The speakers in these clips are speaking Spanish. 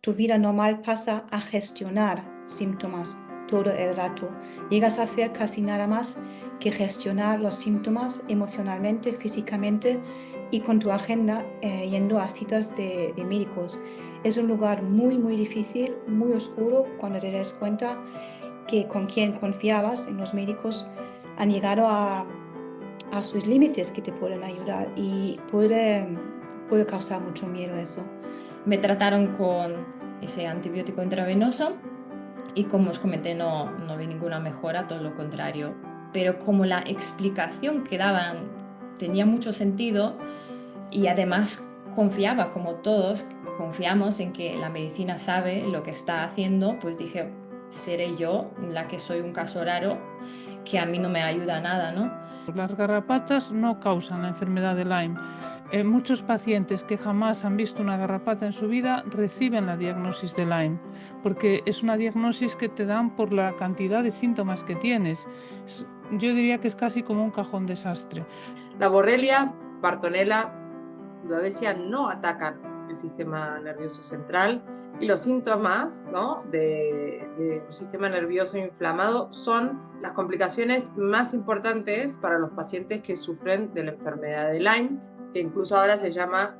tu vida normal pasa a gestionar síntomas todo el rato. Llegas a hacer casi nada más que gestionar los síntomas emocionalmente, físicamente y con tu agenda yendo a citas de médicos. Es un lugar muy, muy difícil, muy oscuro cuando te das cuenta que con quien confiabas en los médicos han llegado a sus límites que te pueden ayudar y puede causar mucho miedo eso. Me trataron con ese antibiótico intravenoso y como os comenté no vi ninguna mejora, todo lo contrario. Pero como la explicación que daban tenía mucho sentido y además confiaba, como todos, confiamos en que la medicina sabe lo que está haciendo, pues dije, seré yo la que soy un caso raro, que a mí no me ayuda a nada, ¿no? Las garrapatas no causan la enfermedad de Lyme. Muchos pacientes que jamás han visto una garrapata en su vida reciben la diagnosis de Lyme, porque es una diagnosis que te dan por la cantidad de síntomas que tienes. Yo diría que es casi como un cajón desastre. La Borrelia, Bartonella, Babesia no atacan el sistema nervioso central y los síntomas, ¿no?, de un sistema nervioso inflamado son las complicaciones más importantes para los pacientes que sufren de la enfermedad de Lyme, que incluso ahora se llama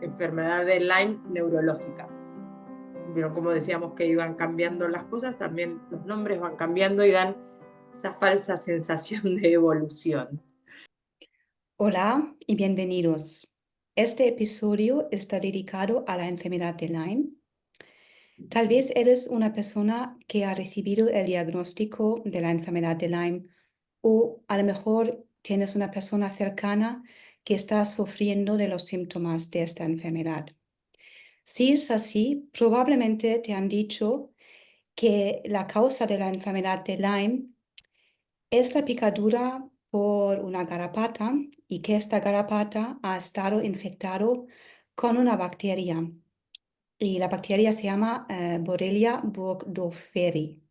enfermedad de Lyme neurológica. Vieron cómo decíamos que iban cambiando las cosas, también los nombres van cambiando y dan esa falsa sensación de evolución. Hola y bienvenidos. Este episodio está dedicado a la enfermedad de Lyme. Tal vez eres una persona que ha recibido el diagnóstico de la enfermedad de Lyme o a lo mejor tienes una persona cercana que está sufriendo de los síntomas de esta enfermedad. Si es así, probablemente te han dicho que la causa de la enfermedad de Lyme es la picadura por una garrapata y que esta garrapata ha estado infectado con una bacteria. Y la bacteria se llama Borrelia burgdorferi.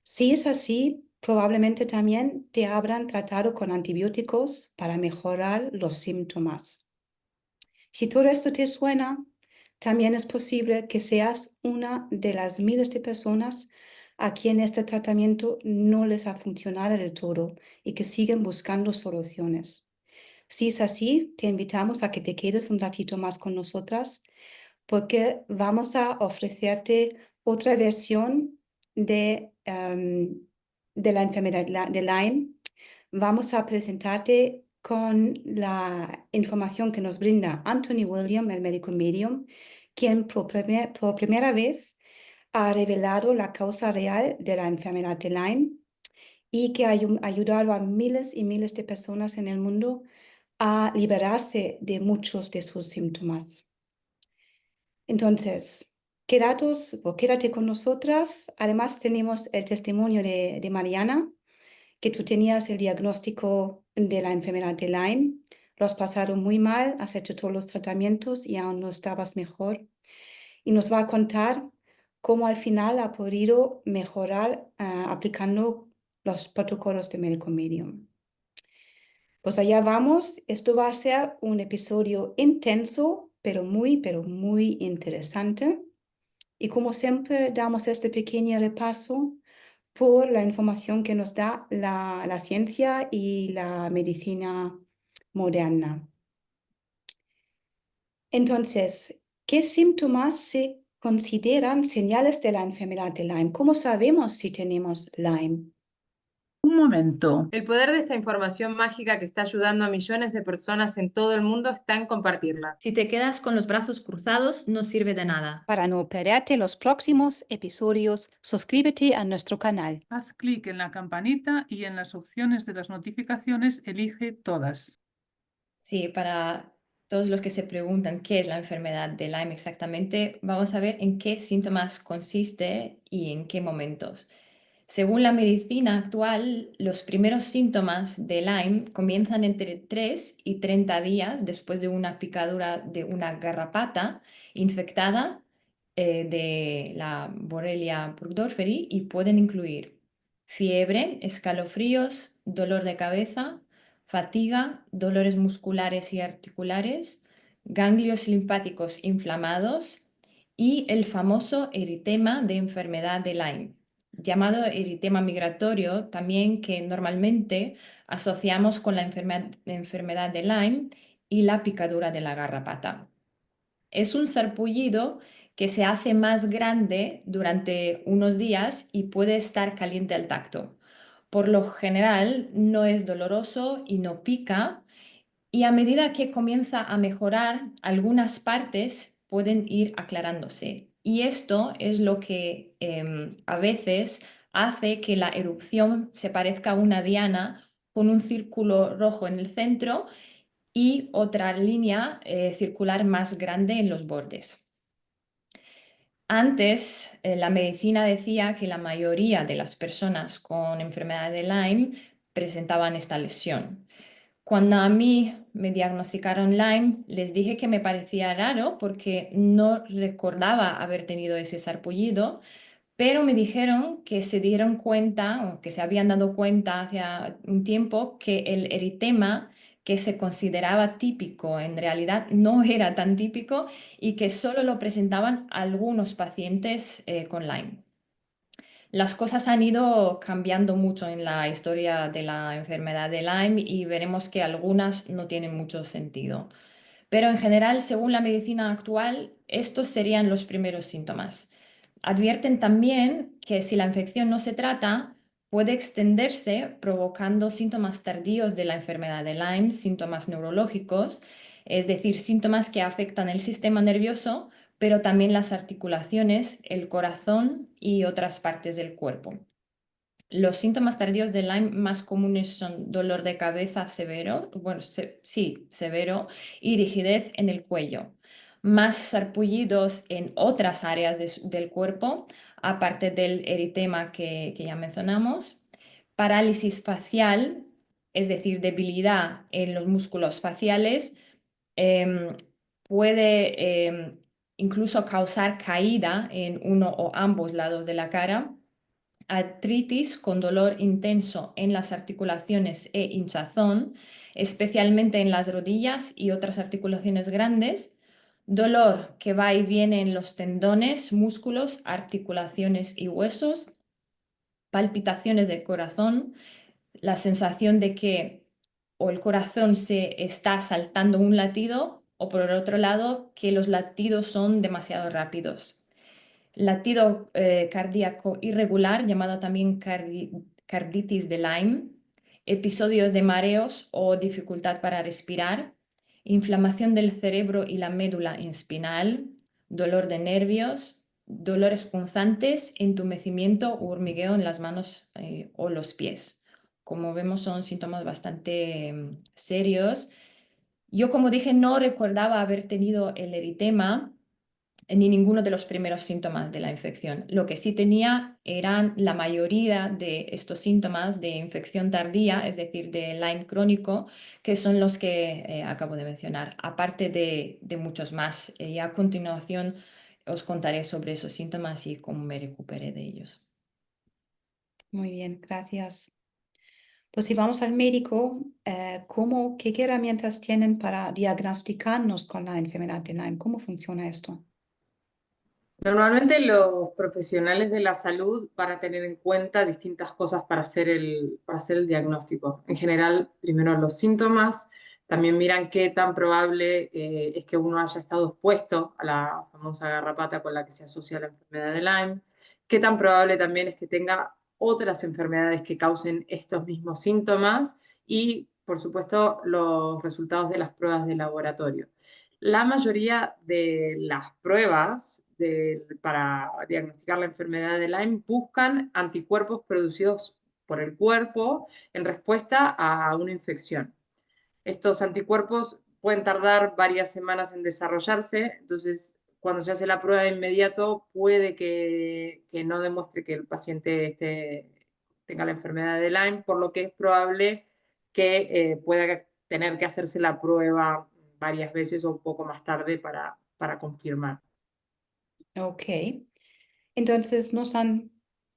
Si es así, probablemente también te habrán tratado con antibióticos para mejorar los síntomas. Si todo esto te suena, también es posible que seas una de las miles de personas a quien este tratamiento no les ha funcionado del todo y que siguen buscando soluciones. Si es así, te invitamos a que te quedes un ratito más con nosotras porque vamos a ofrecerte otra versión de la enfermedad de Lyme. Vamos a presentarte con la información que nos brinda Anthony William, el médico medium, quien por primera vez ha revelado la causa real de la enfermedad de Lyme y que ha ayudado a miles y miles de personas en el mundo a liberarse de muchos de sus síntomas. Entonces, quédate con nosotras. Además, tenemos el testimonio de Mariana, que tú tenías el diagnóstico de la enfermedad de Lyme. Lo has pasado muy mal, has hecho todos los tratamientos y aún no estabas mejor. Y nos va a contar cómo al final ha podido mejorar aplicando los protocolos de médico medium. Pues allá vamos. Esto va a ser un episodio intenso, pero muy interesante. Y como siempre, damos este pequeño repaso por la información que nos da la ciencia y la medicina moderna. Entonces, ¿qué síntomas se consideran señales de la enfermedad de Lyme? ¿Cómo sabemos si tenemos Lyme? Un momento. El poder de esta información mágica que está ayudando a millones de personas en todo el mundo está en compartirla. Si te quedas con los brazos cruzados, no sirve de nada. Para no perderte los próximos episodios, suscríbete a nuestro canal. Haz clic en la campanita y en las opciones de las notificaciones elige todas. Sí, para todos los que se preguntan qué es la enfermedad de Lyme exactamente, vamos a ver en qué síntomas consiste y en qué momentos. Según la medicina actual, los primeros síntomas de Lyme comienzan entre 3 y 30 días después de una picadura de una garrapata infectada de la Borrelia burgdorferi y pueden incluir fiebre, escalofríos, dolor de cabeza, fatiga, dolores musculares y articulares, ganglios linfáticos inflamados y el famoso eritema de enfermedad de Lyme, llamado eritema migratorio, también que normalmente asociamos con la enfermedad de Lyme y la picadura de la garrapata. Es un sarpullido que se hace más grande durante unos días y puede estar caliente al tacto. Por lo general no es doloroso y no pica, y a medida que comienza a mejorar, algunas partes pueden ir aclarándose. Y esto es lo que a veces hace que la erupción se parezca a una diana con un círculo rojo en el centro y otra línea circular más grande en los bordes. Antes, la medicina decía que la mayoría de las personas con enfermedad de Lyme presentaban esta lesión. Cuando a mí me diagnosticaron Lyme, les dije que me parecía raro porque no recordaba haber tenido ese sarpullido, pero me dijeron que se dieron cuenta o que se habían dado cuenta hace un tiempo que el eritema que se consideraba típico en realidad no era tan típico y que solo lo presentaban algunos pacientes con Lyme. Las cosas han ido cambiando mucho en la historia de la enfermedad de Lyme y veremos que algunas no tienen mucho sentido. Pero en general, según la medicina actual, estos serían los primeros síntomas. Advierten también que si la infección no se trata, puede extenderse provocando síntomas tardíos de la enfermedad de Lyme, síntomas neurológicos, es decir, síntomas que afectan el sistema nervioso, pero también las articulaciones, el corazón y otras partes del cuerpo. Los síntomas tardíos de Lyme más comunes son dolor de cabeza severo, severo, y rigidez en el cuello. Más sarpullidos en otras áreas del cuerpo, aparte del eritema que ya mencionamos. Parálisis facial, es decir, debilidad en los músculos faciales, em, puede incluso causar caída en uno o ambos lados de la cara. Artritis con dolor intenso en las articulaciones e hinchazón, especialmente en las rodillas y otras articulaciones grandes. Dolor que va y viene en los tendones, músculos, articulaciones y huesos. Palpitaciones del corazón, la sensación de que o el corazón se está saltando un latido o por el otro lado que los latidos son demasiado rápidos. Latido cardíaco irregular, llamado también carditis de Lyme, episodios de mareos o dificultad para respirar, inflamación del cerebro y la médula espinal, dolor de nervios, dolores punzantes, entumecimiento o hormigueo en las manos o los pies. Como vemos, son síntomas bastante serios. Yo, como dije, no recordaba haber tenido el eritema ni ninguno de los primeros síntomas de la infección. Lo que sí tenía eran la mayoría de estos síntomas de infección tardía, es decir, de Lyme crónico, que son los que acabo de mencionar, aparte de muchos más. Y a continuación os contaré sobre esos síntomas y cómo me recuperé de ellos. Muy bien, gracias. Pues si vamos al médico, ¿qué herramientas tienen para diagnosticarnos con la enfermedad de Lyme? ¿Cómo funciona esto? Normalmente los profesionales de la salud van a tener en cuenta distintas cosas para hacer el diagnóstico. En general, primero los síntomas, también miran qué tan probable es que uno haya estado expuesto a la famosa garrapata con la que se asocia la enfermedad de Lyme, qué tan probable también es que tenga otras enfermedades que causen estos mismos síntomas y, por supuesto, los resultados de las pruebas de laboratorio. La mayoría de las pruebas para diagnosticar la enfermedad de Lyme buscan anticuerpos producidos por el cuerpo en respuesta a una infección. Estos anticuerpos pueden tardar varias semanas en desarrollarse, entonces cuando se hace la prueba de inmediato puede que no demuestre que el paciente tenga la enfermedad de Lyme, por lo que es probable que pueda tener que hacerse la prueba varias veces o un poco más tarde para confirmar. Ok. Entonces nos han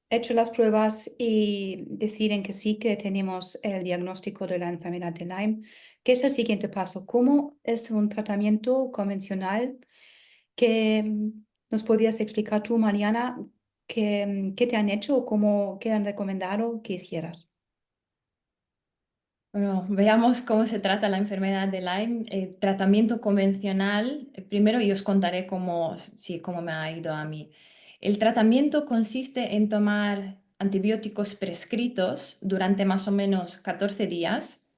hecho las pruebas y deciden que sí que tenemos el diagnóstico de la enfermedad de Lyme. ¿Qué es el siguiente paso? ¿Cómo es un tratamiento convencional que ¿Nos podías explicar tú, Mariana, qué te han hecho o qué han recomendado que hicieras? Bueno, veamos cómo se trata la enfermedad de Lyme. Tratamiento convencional, primero y os contaré cómo me ha ido a mí. El tratamiento consiste en tomar antibióticos prescritos durante más o menos 14 días,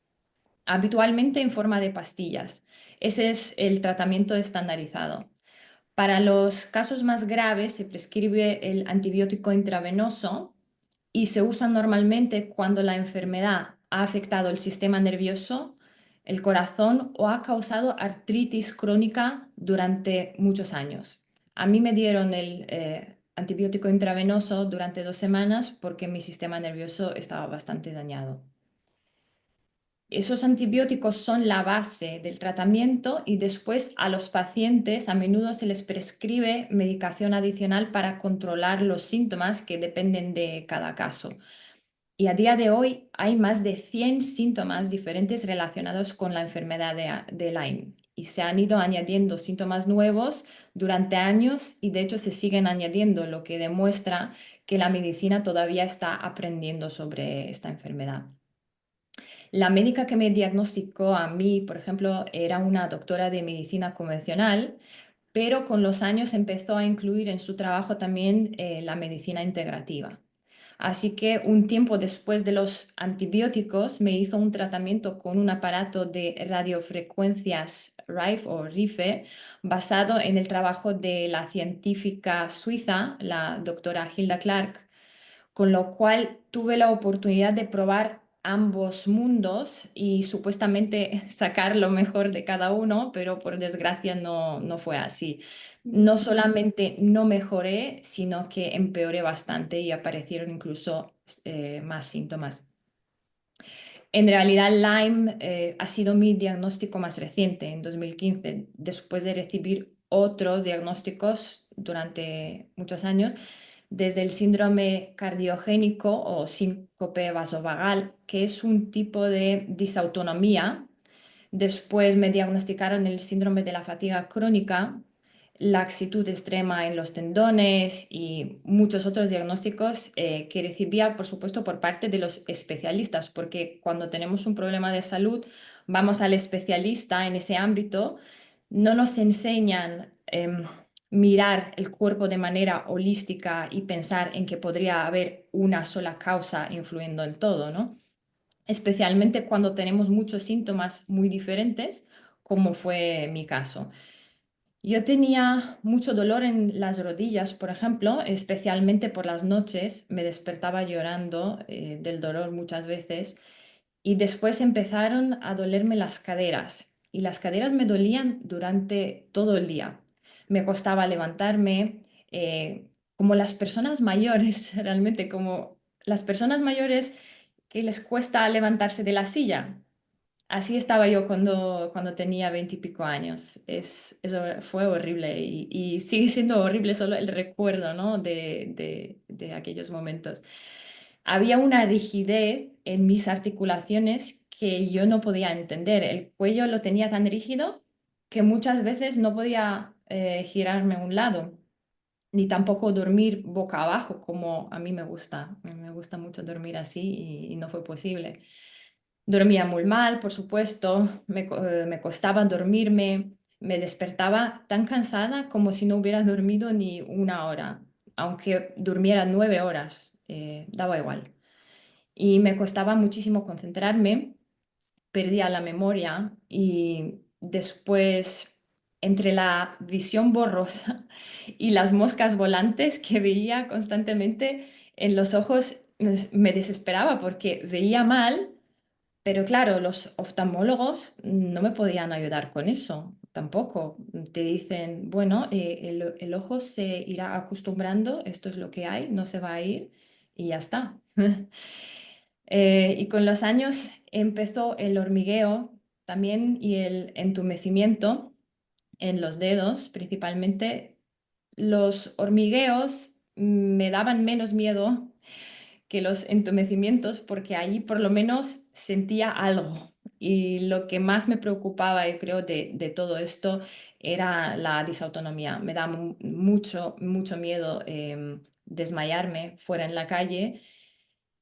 habitualmente en forma de pastillas. Ese es el tratamiento estandarizado. Para los casos más graves se prescribe el antibiótico intravenoso y se usa normalmente cuando la enfermedad ha afectado el sistema nervioso, el corazón o ha causado artritis crónica durante muchos años. A mí me dieron el antibiótico intravenoso durante 2 semanas porque mi sistema nervioso estaba bastante dañado. Esos antibióticos son la base del tratamiento y después a los pacientes a menudo se les prescribe medicación adicional para controlar los síntomas que dependen de cada caso. Y a día de hoy hay más de 100 síntomas diferentes relacionados con la enfermedad de Lyme y se han ido añadiendo síntomas nuevos durante años y de hecho se siguen añadiendo, lo que demuestra que la medicina todavía está aprendiendo sobre esta enfermedad. La médica que me diagnosticó a mí, por ejemplo, era una doctora de medicina convencional, pero con los años empezó a incluir en su trabajo también la medicina integrativa. Así que un tiempo después de los antibióticos me hizo un tratamiento con un aparato de radiofrecuencias RIFE o RIFE basado en el trabajo de la científica suiza, la doctora Hilda Clark, con lo cual tuve la oportunidad de probar ambos mundos y supuestamente sacar lo mejor de cada uno, pero por desgracia no fue así. No solamente no mejoré, sino que empeoré bastante y aparecieron incluso más síntomas. En realidad, Lyme ha sido mi diagnóstico más reciente, en 2015, después de recibir otros diagnósticos durante muchos años, desde el síndrome cardiogénico o síncope vasovagal, que es un tipo de disautonomía. Después me diagnosticaron el síndrome de la fatiga crónica, laxitud extrema en los tendones y muchos otros diagnósticos que recibía, por supuesto, por parte de los especialistas, porque cuando tenemos un problema de salud, vamos al especialista en ese ámbito, no nos enseñan mirar el cuerpo de manera holística y pensar en que podría haber una sola causa influyendo en todo, ¿no? Especialmente cuando tenemos muchos síntomas muy diferentes, como fue mi caso. Yo tenía mucho dolor en las rodillas, por ejemplo, especialmente por las noches. Me despertaba llorando del dolor muchas veces y después empezaron a dolerme las caderas y las caderas me dolían durante todo el día. Me costaba levantarme, como las personas mayores, realmente como las personas mayores que les cuesta levantarse de la silla. Así estaba yo cuando tenía 20 y pico años. Eso fue horrible y sigue siendo horrible solo el recuerdo, ¿no? de aquellos momentos. Había una rigidez en mis articulaciones que yo no podía entender. El cuello lo tenía tan rígido que muchas veces no podía girarme a un lado, ni tampoco dormir boca abajo como a mí me gusta. Me gusta mucho dormir así y no fue posible. Dormía muy mal, por supuesto, me costaba dormirme, me despertaba tan cansada como si no hubiera dormido ni una hora, aunque durmiera 9 horas, daba igual. Y me costaba muchísimo concentrarme, perdía la memoria y después, entre la visión borrosa y las moscas volantes que veía constantemente en los ojos, me desesperaba porque veía mal, pero claro, los oftalmólogos no me podían ayudar con eso tampoco. Te dicen, bueno, el ojo se irá acostumbrando, esto es lo que hay, no se va a ir y ya está. Y con los años empezó el hormigueo también y el entumecimiento en los dedos, principalmente. Los hormigueos me daban menos miedo que los entumecimientos porque allí por lo menos sentía algo, Y lo que más me preocupaba, yo creo, de todo esto era la disautonomía. Me da mucho, mucho miedo desmayarme fuera en la calle.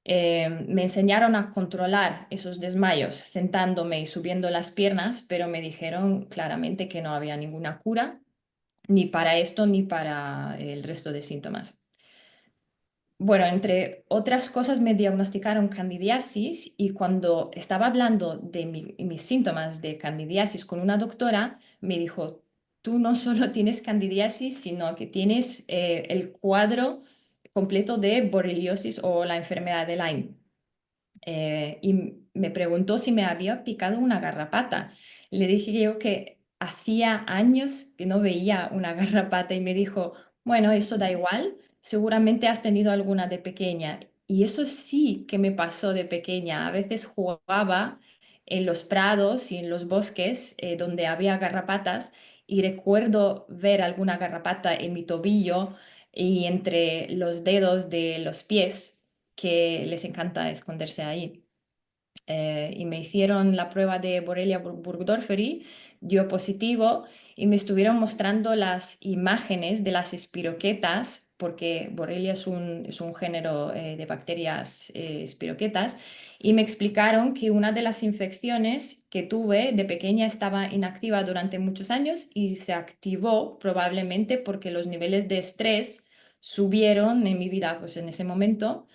Me enseñaron a controlar esos desmayos sentándome y subiendo las piernas, pero me dijeron claramente que no había ninguna cura, ni para esto ni para el resto de síntomas. Bueno, entre otras cosas me diagnosticaron candidiasis y cuando estaba hablando de mis síntomas de candidiasis con una doctora, me dijo, tú no solo tienes candidiasis, sino que tienes el cuadro completo de borreliosis o la enfermedad de Lyme. Y me preguntó si me había picado una garrapata. Le dije yo que hacía años que no veía una garrapata y me dijo, bueno, eso da igual, seguramente has tenido alguna de pequeña. Y eso sí que me pasó de pequeña. A veces jugaba en los prados y en los bosques donde había garrapatas y recuerdo ver alguna garrapata en mi tobillo y entre los dedos de los pies que les encanta esconderse ahí. Y me hicieron la prueba de Borrelia burgdorferi, dio positivo y me estuvieron mostrando las imágenes de las espiroquetas, porque Borrelia es un género de bacterias espiroquetas, y me explicaron que una de las infecciones que tuve de pequeña estaba inactiva durante muchos años y se activó probablemente porque los niveles de estrés subieron en mi vida, pues en ese momento.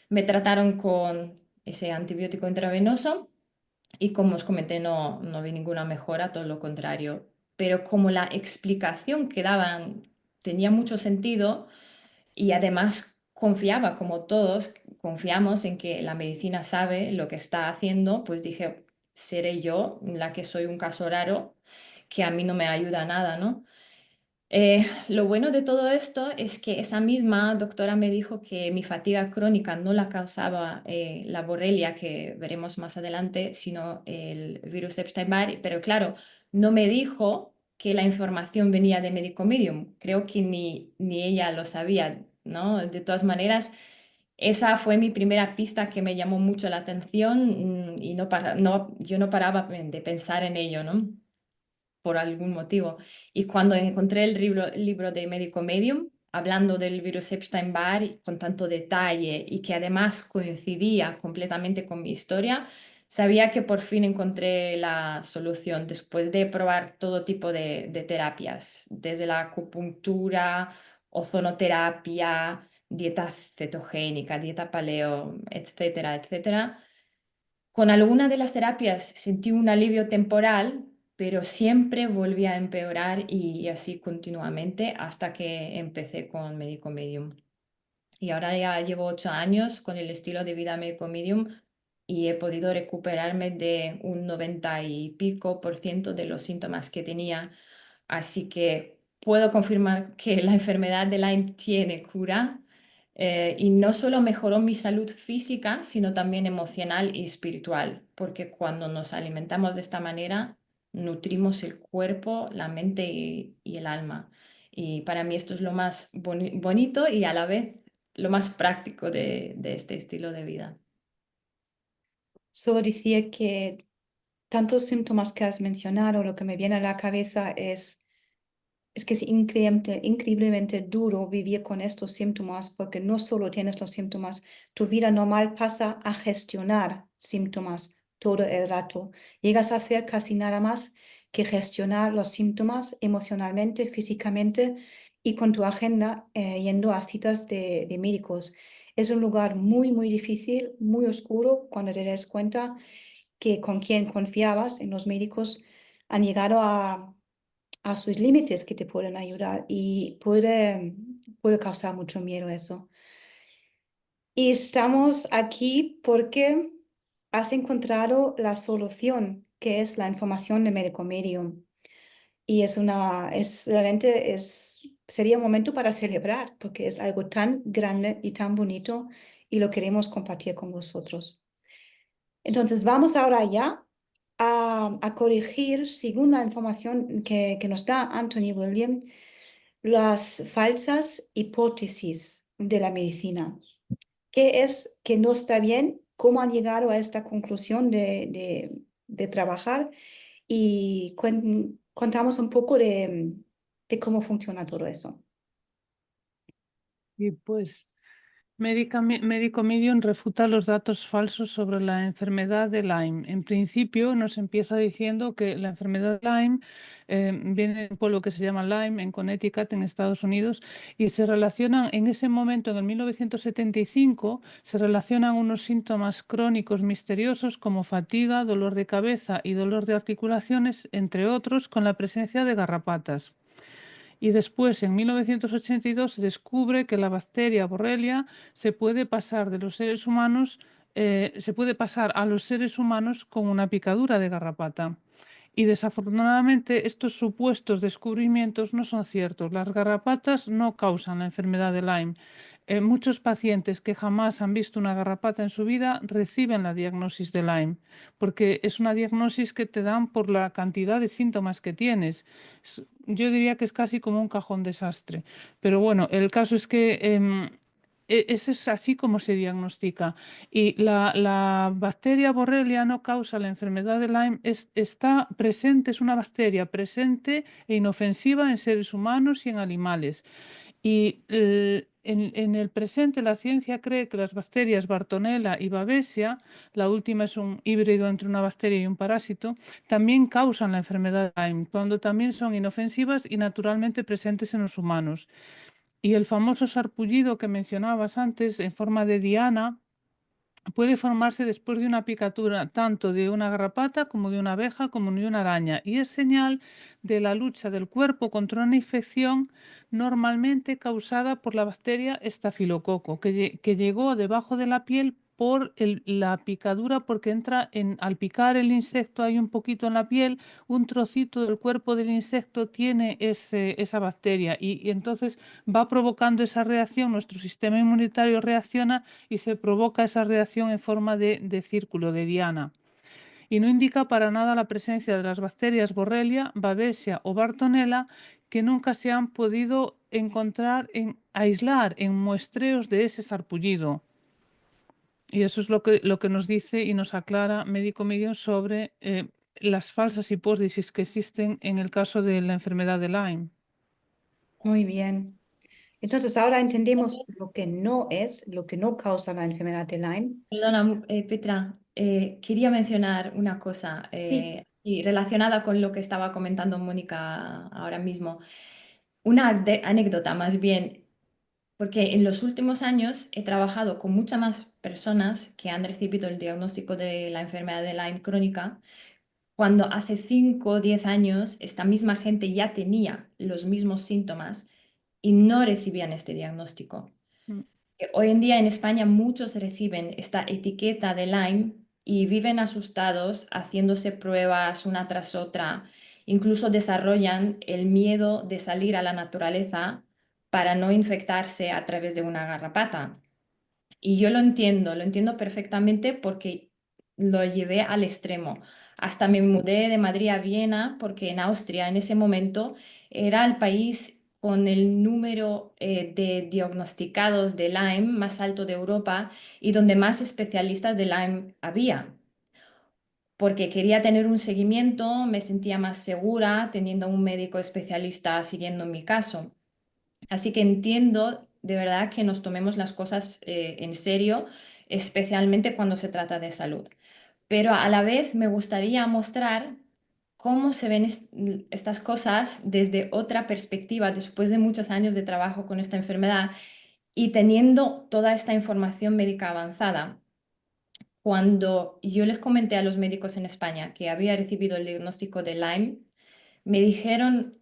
Me trataron con ese antibiótico intravenoso y como os comenté no vi ninguna mejora, todo lo contrario. Pero como la explicación que daban tenía mucho sentido y además confiaba, como todos, confiamos en que la medicina sabe lo que está haciendo, pues dije, seré yo la que soy un caso raro, que a mí no me ayuda nada, ¿no? Lo bueno de todo esto es que esa misma doctora me dijo que mi fatiga crónica no la causaba la borrelia que veremos más adelante, sino el virus Epstein-Barr. Pero claro, no me dijo que la información venía de Medico Medium. Creo que ni ella lo sabía, ¿no? De todas maneras, esa fue mi primera pista que me llamó mucho la atención y yo no paraba de pensar en ello, ¿no? Por algún motivo. Y cuando encontré el libro de Medico Medium, hablando del virus Epstein-Barr con tanto detalle y que además coincidía completamente con mi historia, sabía que por fin encontré la solución después de probar todo tipo de terapias, desde la acupuntura, ozonoterapia, dieta cetogénica, dieta paleo, etcétera, etcétera. Con alguna de las terapias sentí un alivio temporal, pero siempre volví a empeorar y así continuamente hasta que empecé con Medico Medium. Y ahora ya llevo 8 años con el estilo de vida Medico Medium y he podido recuperarme de un 90 y pico por ciento de los síntomas que tenía. Así que puedo confirmar que la enfermedad de Lyme tiene cura y no solo mejoró mi salud física, sino también emocional y espiritual, porque cuando nos alimentamos de esta manera, nutrimos el cuerpo, la mente y el alma. Y para mí esto es lo más bonito y a la vez lo más práctico de este estilo de vida. Solo decía que tantos síntomas que has mencionado, lo que me viene a la cabeza es que es increíblemente duro vivir con estos síntomas porque no solo tienes los síntomas, tu vida normal pasa a gestionar síntomas todo el rato. Llegas a hacer casi nada más que gestionar los síntomas emocionalmente, físicamente y con tu agenda yendo a citas de médicos. Es un lugar muy, muy difícil, muy oscuro cuando te des cuenta que con quien confiabas en los médicos han llegado a sus límites que te pueden ayudar y puede causar mucho miedo eso. Y estamos aquí porque has encontrado la solución, que es la información de Medico Medium. Y realmente sería un momento para celebrar, porque es algo tan grande y tan bonito y lo queremos compartir con vosotros. Entonces, vamos ahora ya a corregir, según la información que nos da Anthony William, las falsas hipótesis de la medicina. ¿Qué es que no está bien? ¿Cómo han llegado a esta conclusión de de trabajar y contamos un poco de cómo funciona todo eso. Y pues Médico Medium refuta los datos falsos sobre la enfermedad de Lyme. En principio nos empieza diciendo que la enfermedad de Lyme viene de un pueblo que se llama Lyme, en Connecticut, en Estados Unidos, y se relacionan en ese momento, en el 1975, se relacionan unos síntomas crónicos misteriosos como fatiga, dolor de cabeza y dolor de articulaciones, entre otros, con la presencia de garrapatas. Y después, en 1982, se descubre que la bacteria Borrelia se puede pasar de los seres humanos, se puede pasar a los seres humanos con una picadura de garrapata. Y desafortunadamente estos supuestos descubrimientos no son ciertos. Las garrapatas no causan la enfermedad de Lyme. Muchos pacientes que jamás han visto una garrapata en su vida reciben la diagnosis de Lyme, porque es una diagnosis que te dan por la cantidad de síntomas que tienes. Yo diría que es casi como un cajón desastre. Pero bueno, el caso es que eso es así como se diagnostica. Y la bacteria Borrelia no causa la enfermedad de Lyme, está presente, es una bacteria presente e inofensiva en seres humanos y en animales. Y en el presente la ciencia cree que las bacterias Bartonella y Babesia, la última es un híbrido entre una bacteria y un parásito, también causan la enfermedad de Lyme, cuando también son inofensivas y naturalmente presentes en los humanos. Y el famoso sarpullido que mencionabas antes, en forma de diana, puede formarse después de una picadura tanto de una garrapata como de una abeja como de una araña y es señal de la lucha del cuerpo contra una infección normalmente causada por la bacteria estafilococo que llegó debajo de la piel por la picadura porque al picar el insecto hay un poquito en la piel, un trocito del cuerpo del insecto tiene esa bacteria y entonces va provocando esa reacción, nuestro sistema inmunitario reacciona y se provoca esa reacción en forma de círculo, de diana. Y no indica para nada la presencia de las bacterias Borrelia, Babesia o Bartonella que nunca se han podido aislar en muestreos de ese sarpullido. Y eso es lo que nos dice y nos aclara Médico Medium sobre las falsas hipótesis que existen en el caso de la enfermedad de Lyme. Muy bien. Entonces ahora entendemos lo que no es, lo que no causa la enfermedad de Lyme. Perdona, Petra, quería mencionar una cosa Sí. y relacionada con lo que estaba comentando Mónica ahora mismo. Una anécdota más bien, porque en los últimos años he trabajado con muchas más personas que han recibido el diagnóstico de la enfermedad de Lyme crónica, cuando hace 5 o 10 años esta misma gente ya tenía los mismos síntomas y no recibían este diagnóstico. Mm. Hoy en día en España muchos reciben esta etiqueta de Lyme y viven asustados haciéndose pruebas una tras otra. Incluso desarrollan el miedo de salir a la naturaleza para no infectarse a través de una garrapata. Y yo lo entiendo perfectamente porque lo llevé al extremo. Hasta me mudé de Madrid a Viena porque en Austria en ese momento era el país con el número de diagnosticados de Lyme más alto de Europa y donde más especialistas de Lyme había. Porque quería tener un seguimiento, me sentía más segura teniendo un médico especialista siguiendo mi caso. Así que entiendo de verdad que nos tomemos las cosas en serio, especialmente cuando se trata de salud. Pero a la vez me gustaría mostrar cómo se ven estas cosas desde otra perspectiva, después de muchos años de trabajo con esta enfermedad y teniendo toda esta información médica avanzada. Cuando yo les comenté a los médicos en España que había recibido el diagnóstico de Lyme, me dijeron,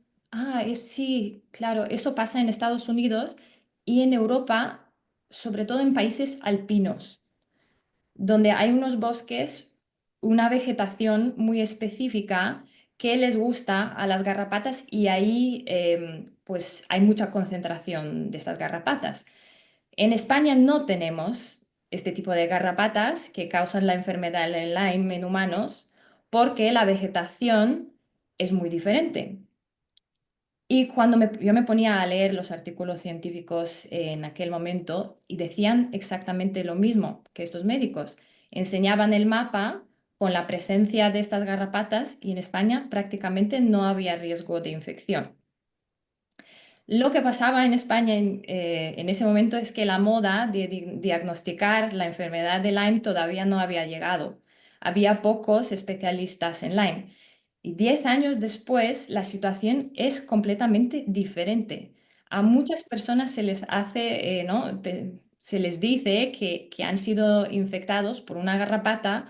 sí, claro, eso pasa en Estados Unidos y en Europa, sobre todo en países alpinos, donde hay unos bosques, una vegetación muy específica que les gusta a las garrapatas y ahí pues hay mucha concentración de estas garrapatas. En España no tenemos este tipo de garrapatas que causan la enfermedad del Lyme en humanos porque la vegetación es muy diferente. Y cuando yo me ponía a leer los artículos científicos en aquel momento y decían exactamente lo mismo que estos médicos. Enseñaban el mapa con la presencia de estas garrapatas y en España prácticamente no había riesgo de infección. Lo que pasaba en España en ese momento es que la moda de diagnosticar la enfermedad de Lyme todavía no había llegado. Había pocos especialistas en Lyme. Y 10 años después, la situación es completamente diferente. A muchas personas se les hace, ¿no? Se les dice que han sido infectados por una garrapata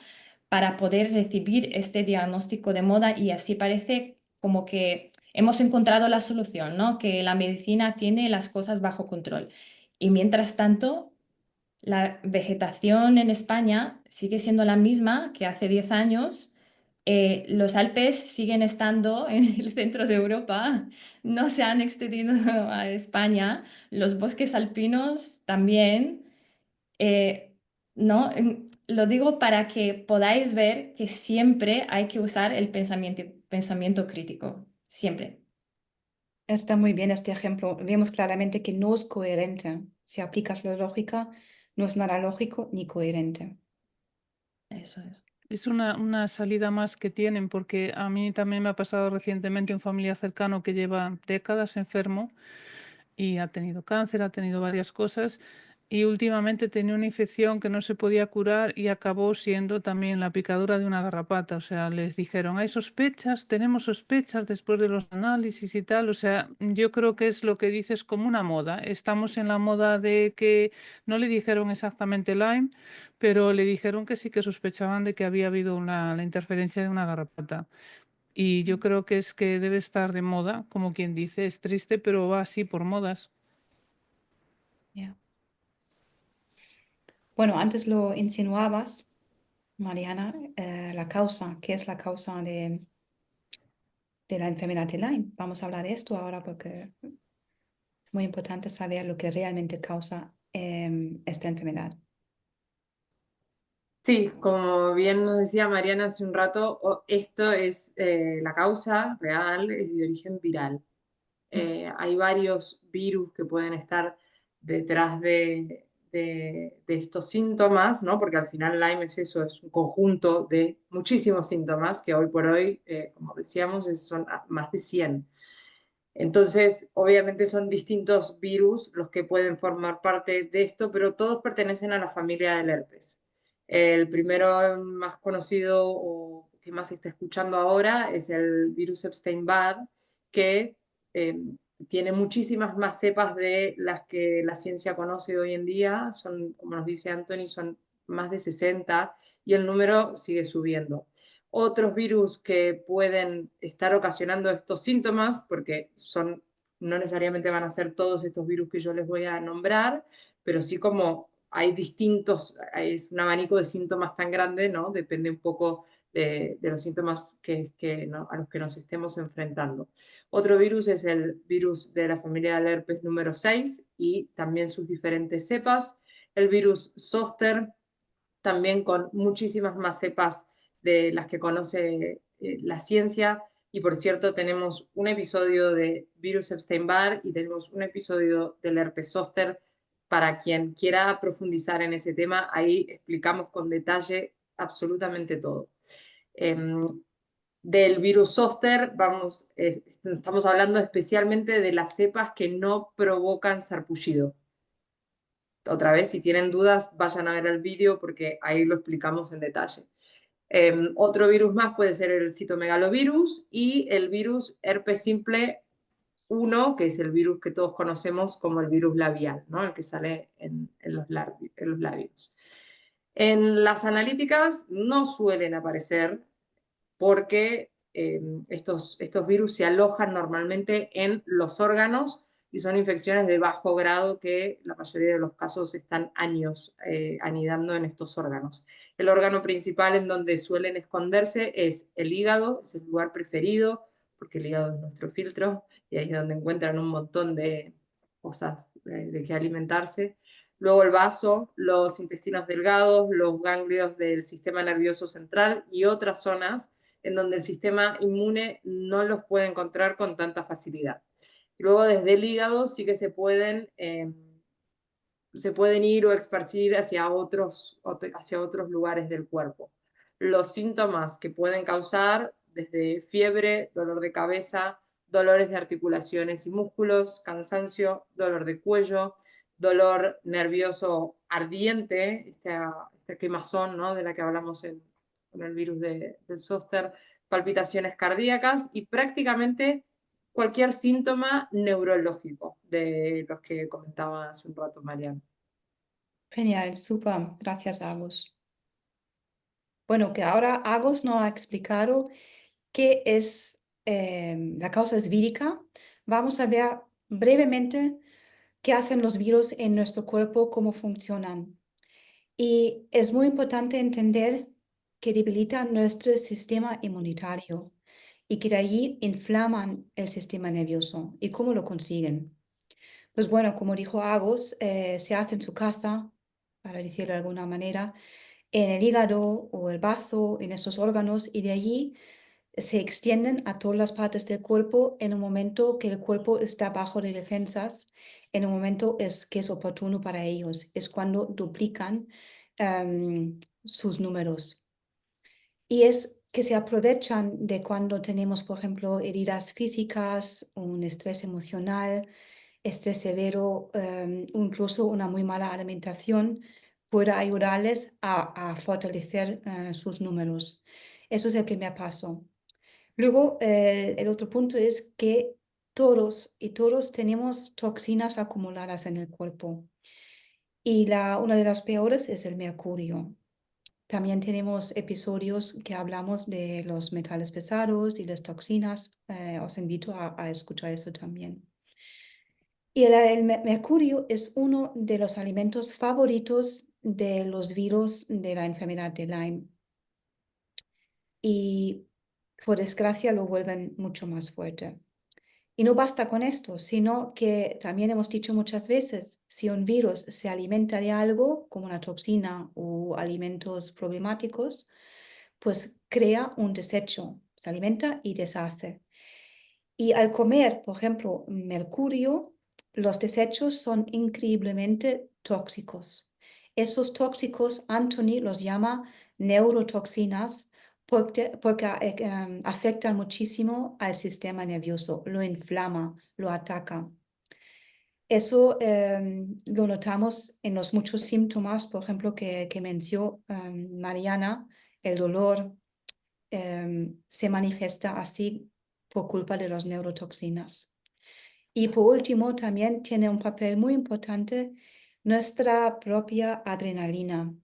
para poder recibir este diagnóstico de moda y así parece como que hemos encontrado la solución, ¿no? Que la medicina tiene las cosas bajo control. Y mientras tanto, la vegetación en España sigue siendo la misma que hace 10 años. Los Alpes siguen estando en el centro de Europa, no se han extendido a España. Los bosques alpinos también. Eh, ¿No? Lo digo para que podáis ver que siempre hay que usar el pensamiento crítico, siempre. Está muy bien este ejemplo. Vemos claramente que no es coherente. Si aplicas la lógica, no es nada lógico ni coherente. Eso es. Es una salida más que tienen, porque a mí también me ha pasado recientemente un familiar cercano que lleva décadas enfermo y ha tenido cáncer, ha tenido varias cosas y últimamente tenía una infección que no se podía curar y acabó siendo también la picadura de una garrapata. O sea, les dijeron, hay sospechas, tenemos sospechas después de los análisis y tal. O sea, yo creo que es lo que dices como una moda. Estamos en la moda de que no le dijeron exactamente Lyme, pero le dijeron que sí que sospechaban de que había habido la interferencia de una garrapata. Y yo creo que es que debe estar de moda, como quien dice, es triste, pero va así por modas. Ya. Bueno, antes lo insinuabas, Mariana, la causa. ¿Qué es la causa de la enfermedad de Lyme? Vamos a hablar de esto ahora porque es muy importante saber lo que realmente causa esta enfermedad. Sí, como bien nos decía Mariana hace un rato, esto es la causa real, es de origen viral. Hay varios virus que pueden estar detrás de estos síntomas, ¿no? Porque al final Lyme es eso, es un conjunto de muchísimos síntomas que hoy por hoy, como decíamos, son más de 100. Entonces, obviamente son distintos virus los que pueden formar parte de esto, pero todos pertenecen a la familia del herpes. El primero más conocido o que más se está escuchando ahora es el virus Epstein-Barr, que eh, tiene muchísimas más cepas de las que la ciencia conoce hoy en día. Son, como nos dice Anthony, son más de 60 y el número sigue subiendo. Otros virus que pueden estar ocasionando estos síntomas, porque no necesariamente van a ser todos estos virus que yo les voy a nombrar, pero sí como hay distintos, hay un abanico de síntomas tan grande, ¿no? Depende un poco de los síntomas a los que nos estemos enfrentando. Otro virus es el virus de la familia del herpes número 6 y también sus diferentes cepas. El virus Zoster, también con muchísimas más cepas de las que conoce la ciencia. Y por cierto, tenemos un episodio de virus Epstein-Barr y tenemos un episodio del herpes zóster. Para quien quiera profundizar en ese tema, ahí explicamos con detalle absolutamente todo. Del virus zóster, estamos hablando especialmente de las cepas que no provocan sarpullido. Otra vez, si tienen dudas, vayan a ver el vídeo porque ahí lo explicamos en detalle. Otro virus más puede ser el citomegalovirus y el virus herpes simple 1, que es el virus que todos conocemos como el virus labial, ¿no? El que sale en los labios. En las analíticas no suelen aparecer porque estos virus se alojan normalmente en los órganos y son infecciones de bajo grado que la mayoría de los casos están años anidando en estos órganos. El órgano principal en donde suelen esconderse es el hígado, es el lugar preferido, porque el hígado es nuestro filtro y ahí es donde encuentran un montón de cosas de que alimentarse. Luego el vaso, los intestinos delgados, los ganglios del sistema nervioso central y otras zonas en donde el sistema inmune no los puede encontrar con tanta facilidad. Luego desde el hígado sí que se pueden ir o esparcir hacia otros lugares del cuerpo. los síntomas que pueden causar desde fiebre, dolor de cabeza, dolores de articulaciones y músculos, cansancio, dolor de cuello, dolor nervioso ardiente, esta quemazón, ¿no?, de la que hablamos con el virus del zóster, palpitaciones cardíacas y prácticamente cualquier síntoma neurológico de los que comentaba hace un rato Mariana. Genial, súper. Gracias, Agus. Bueno, que ahora Agus nos ha explicado qué es la causa es vírica. Vamos a ver brevemente qué hacen los virus en nuestro cuerpo, cómo funcionan. Y es muy importante entender que debilitan nuestro sistema inmunitario y que de allí inflaman el sistema nervioso. ¿Y cómo lo consiguen? Pues bueno, como dijo Agus, se hace en su casa, para decirlo de alguna manera, en el hígado o el bazo, en estos órganos, y de allí se extienden a todas las partes del cuerpo en un momento que el cuerpo está bajo de defensas, en un momento que es oportuno para ellos, es cuando duplican sus números. Y es que se aprovechan de cuando tenemos, por ejemplo, heridas físicas, un estrés emocional, estrés severo, incluso una muy mala alimentación, pueda ayudarles a fortalecer sus números. Eso es el primer paso. Luego, el otro punto es que todos tenemos toxinas acumuladas en el cuerpo y una de las peores es el mercurio. También tenemos episodios que hablamos de los metales pesados y las toxinas. Os invito a escuchar eso también. Y el mercurio es uno de los alimentos favoritos de los virus de la enfermedad de Lyme. Y por desgracia lo vuelven mucho más fuerte. Y no basta con esto, sino que también hemos dicho muchas veces, si un virus se alimenta de algo, como una toxina o alimentos problemáticos, pues crea un desecho, se alimenta y deshace. Y al comer, por ejemplo, mercurio, los desechos son increíblemente tóxicos. Esos tóxicos, Anthony los llama neurotoxinas porque afectan muchísimo al sistema nervioso, lo inflama, lo ataca. Eso lo notamos en los muchos síntomas, por ejemplo, que mencionó Mariana, el dolor se manifiesta así por culpa de las neurotoxinas. Y por último, también tiene un papel muy importante nuestra propia adrenalina,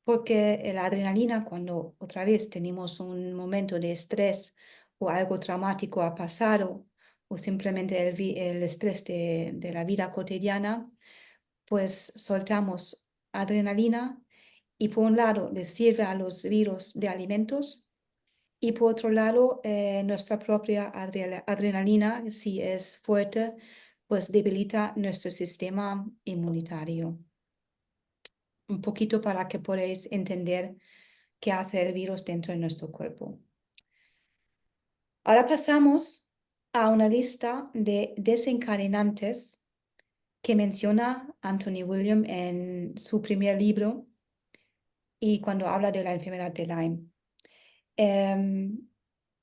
porque la adrenalina, cuando otra vez tenemos un momento de estrés o algo traumático ha pasado, o simplemente el estrés de la vida cotidiana, pues soltamos adrenalina y por un lado les sirve a los virus de alimentos y por otro lado nuestra propia adrenalina, si es fuerte, pues debilita nuestro sistema inmunitario. Un poquito para que podáis entender qué hace el virus dentro de nuestro cuerpo. Ahora pasamos a una lista de desencadenantes que menciona Anthony William en su primer libro y cuando habla de la enfermedad de Lyme.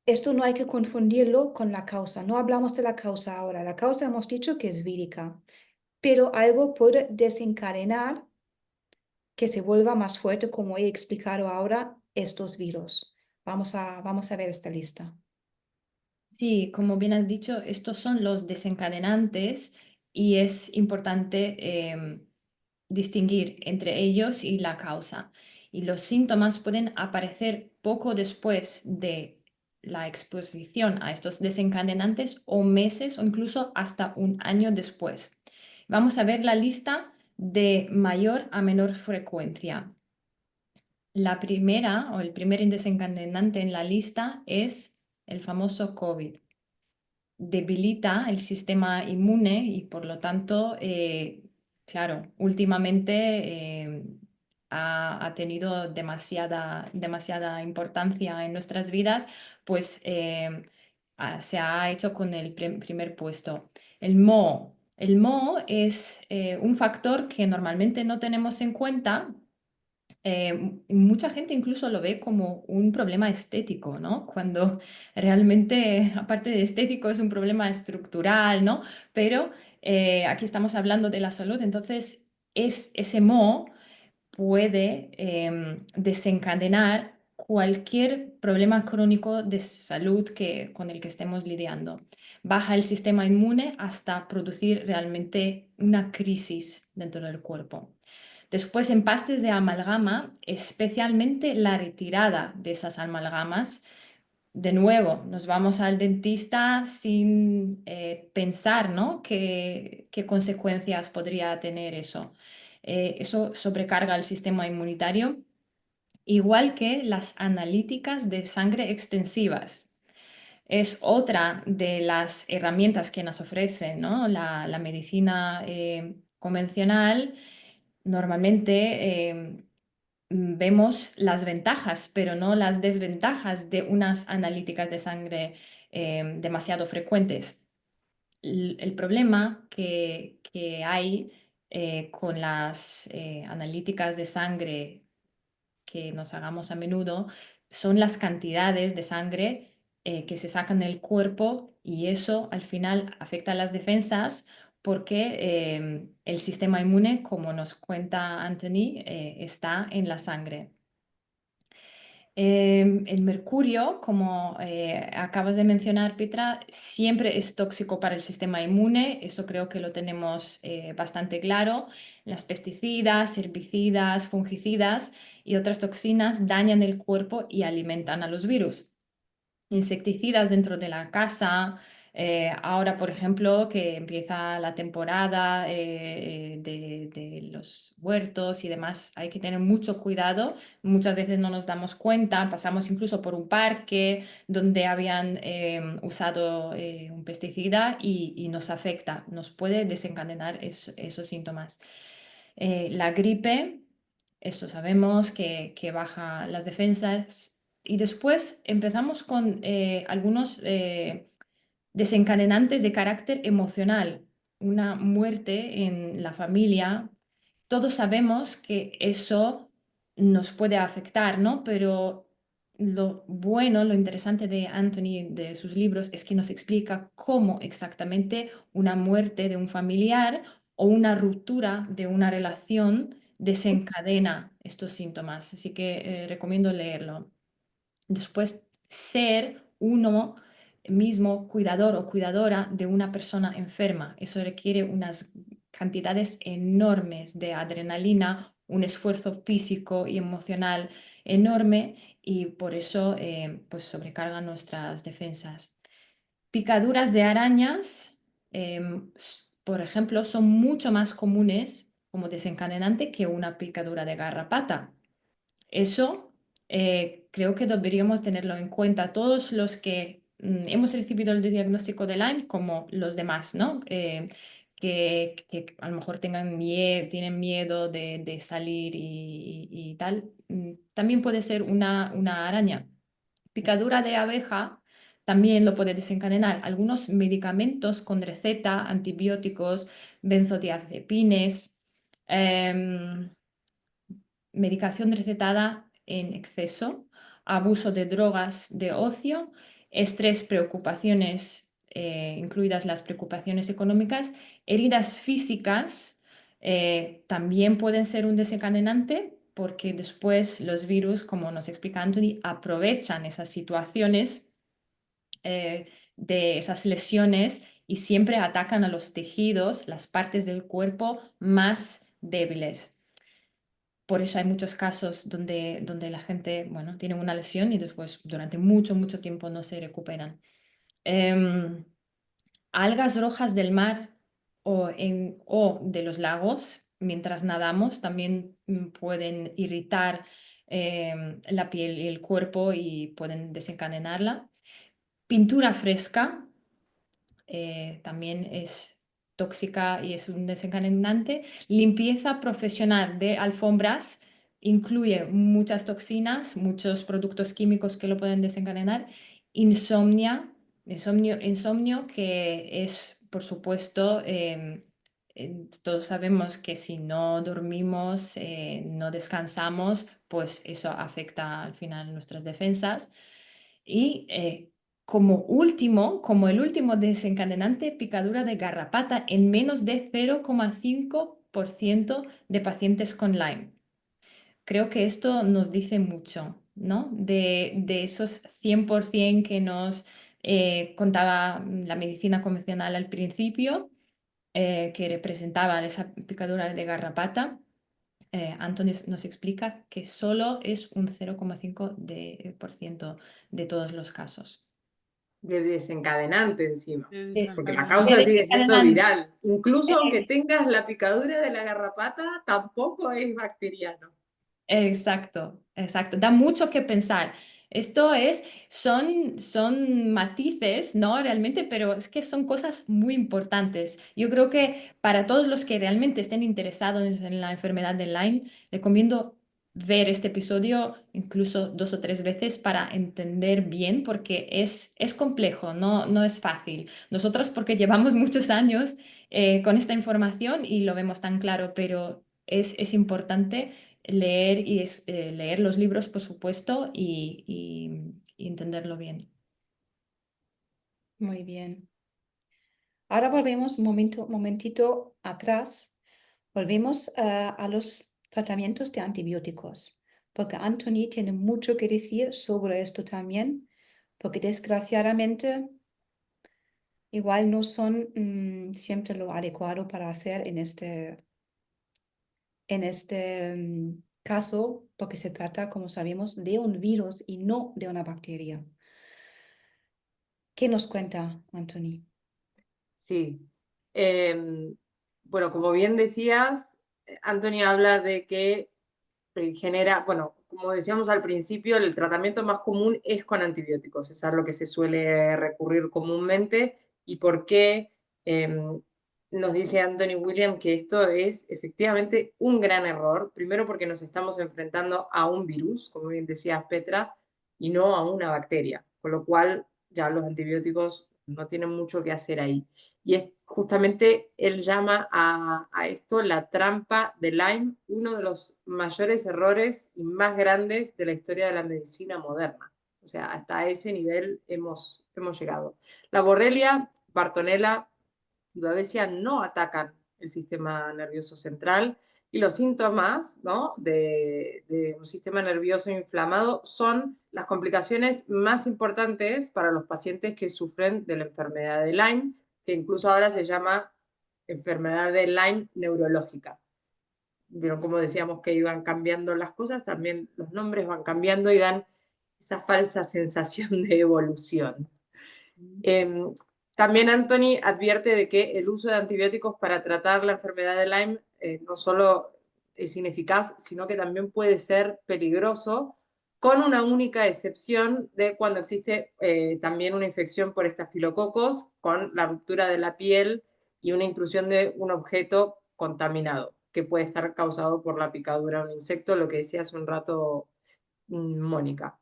Esto no hay que confundirlo con la causa. No hablamos de la causa ahora. La causa hemos dicho que es vírica, pero algo puede desencadenar que se vuelva más fuerte, como he explicado ahora, estos virus. Vamos a ver esta lista. Sí, como bien has dicho, estos son los desencadenantes y es importante distinguir entre ellos y la causa. Y los síntomas pueden aparecer poco después de la exposición a estos desencadenantes o meses o incluso hasta un año después. Vamos a ver la lista de mayor a menor frecuencia. La primera o el primer desencadenante en la lista es el famoso COVID. Debilita el sistema inmune y por lo tanto, claro, últimamente ha tenido demasiada importancia en nuestras vidas, pues se ha hecho con el primer puesto. El moho. El moho es un factor que normalmente no tenemos en cuenta Mucha gente incluso lo ve como un problema estético, ¿no? Cuando realmente, aparte de estético, es un problema estructural, ¿no? Pero aquí estamos hablando de la salud, entonces ese moho puede desencadenar cualquier problema crónico de salud con el que estemos lidiando. Baja el sistema inmune hasta producir realmente una crisis dentro del cuerpo. Después, en pastes de amalgama, especialmente la retirada de esas amalgamas, de nuevo, nos vamos al dentista sin pensar, ¿no? ¿Qué consecuencias podría tener eso? Eso sobrecarga el sistema inmunitario, igual que las analíticas de sangre extensivas. Es otra de las herramientas que nos ofrece, ¿no? La medicina convencional. Normalmente vemos las ventajas, pero no las desventajas de unas analíticas de sangre demasiado frecuentes. El problema que hay con las analíticas de sangre que nos hagamos a menudo son las cantidades de sangre que se sacan del cuerpo, y eso al final afecta a las defensas porque el sistema inmune, como nos cuenta Anthony, está en la sangre. El mercurio, como acabas de mencionar, Petra, siempre es tóxico para el sistema inmune. Eso creo que lo tenemos bastante claro. Las pesticidas, herbicidas, fungicidas y otras toxinas dañan el cuerpo y alimentan a los virus. Insecticidas dentro de la casa. Ahora, por ejemplo, que empieza la temporada de los huertos y demás, hay que tener mucho cuidado. Muchas veces no nos damos cuenta, pasamos incluso por un parque donde habían usado un pesticida y nos afecta, nos puede desencadenar esos síntomas. La gripe, eso sabemos que baja las defensas. Y después empezamos con algunos desencadenantes de carácter emocional. Una muerte en la familia. Todos sabemos que eso nos puede afectar, ¿no? Pero lo bueno, lo interesante de Anthony, de sus libros, es que nos explica cómo exactamente una muerte de un familiar o una ruptura de una relación desencadena estos síntomas. Así que recomiendo leerlo. Después, ser uno mismo cuidador o cuidadora de una persona enferma. Eso requiere unas cantidades enormes de adrenalina, un esfuerzo físico y emocional enorme, y por eso pues sobrecarga nuestras defensas. Picaduras de arañas, por ejemplo, son mucho más comunes como desencadenante que una picadura de garrapata. Eso creo que deberíamos tenerlo en cuenta todos los que hemos recibido el diagnóstico de Lyme, como los demás, ¿no? Que a lo mejor tienen miedo de salir y tal. También puede ser una araña. Picadura de abeja también lo puede desencadenar. Algunos medicamentos con receta, antibióticos, benzodiazepines. em, Medicación recetada en exceso, abuso de drogas de ocio, estrés, preocupaciones, incluidas las preocupaciones económicas, heridas físicas, también pueden ser un desencadenante, porque después los virus, como nos explica Anthony, aprovechan esas situaciones de esas lesiones y siempre atacan a los tejidos, las partes del cuerpo más débiles. Por eso hay muchos casos donde la gente, bueno, tiene una lesión y después durante mucho, mucho tiempo no se recuperan. Em, Algas rojas del mar o de los lagos, mientras nadamos, también pueden irritar la piel y el cuerpo y pueden desencadenarla. Pintura fresca también es tóxica y es un desencadenante. Limpieza profesional de alfombras incluye muchas toxinas, muchos productos químicos que lo pueden desencadenar. Insomnio que es, por supuesto, Todos sabemos que si no dormimos, no descansamos, pues eso afecta al final nuestras defensas. Y como el último desencadenante, picadura de garrapata en menos de 0,5% de pacientes con Lyme. Creo que esto nos dice mucho, ¿no? De esos 100% que nos contaba la medicina convencional al principio, que representaban esa picadura de garrapata. Anthony nos explica que solo es un 0,5% de todos los casos. De desencadenante encima, porque la Desencadenante. causa sigue siendo Desencadenante. viral. Incluso aunque Ex- tengas la picadura de la garrapata, tampoco es bacteriano. Exacto, exacto. Da mucho que pensar. Esto son matices, ¿no? Realmente, pero es que son cosas muy importantes. Yo creo que para todos los que realmente estén interesados en la enfermedad de Lyme, recomiendo ver este episodio incluso 2 o 3 veces para entender bien, porque es complejo, no es fácil. Nosotros porque llevamos muchos años con esta información y lo vemos tan claro, pero es importante leer leer los libros, por supuesto, y entenderlo bien. Muy bien. Ahora volvemos un momentito atrás. Volvemos a los tratamientos de antibióticos, porque Anthony tiene mucho que decir sobre esto también, porque desgraciadamente igual no son siempre lo adecuado para hacer en este caso, porque se trata, como sabemos, de un virus y no de una bacteria. ¿Qué nos cuenta Anthony? Sí. Bueno, como bien decías, Anthony habla de que genera, bueno, como decíamos al principio, el tratamiento más común es con antibióticos, es a lo que se suele recurrir comúnmente. ¿Y por qué? Nos dice Anthony William que esto es efectivamente un gran error, primero porque nos estamos enfrentando a un virus, como bien decías Petra, y no a una bacteria, con lo cual ya los antibióticos no tienen mucho que hacer ahí. Y es justamente, él llama a esto la trampa de Lyme, uno de los mayores errores y más grandes de la historia de la medicina moderna. O sea, hasta ese nivel hemos llegado. La Borrelia, Bartonella, Babesia no atacan el sistema nervioso central y los síntomas, ¿no?, de un sistema nervioso inflamado son las complicaciones más importantes para los pacientes que sufren de la enfermedad de Lyme, que incluso ahora se llama enfermedad de Lyme neurológica. Vieron cómo decíamos que iban cambiando las cosas, también los nombres van cambiando y dan esa falsa sensación de evolución. También Anthony advierte de que el uso de antibióticos para tratar la enfermedad de Lyme no solo es ineficaz, sino que también puede ser peligroso, con una única excepción de cuando existe también una infección por estafilococos, con la ruptura de la piel y una intrusión de un objeto contaminado, que puede estar causado por la picadura de un insecto, lo que decía hace un rato Mónica.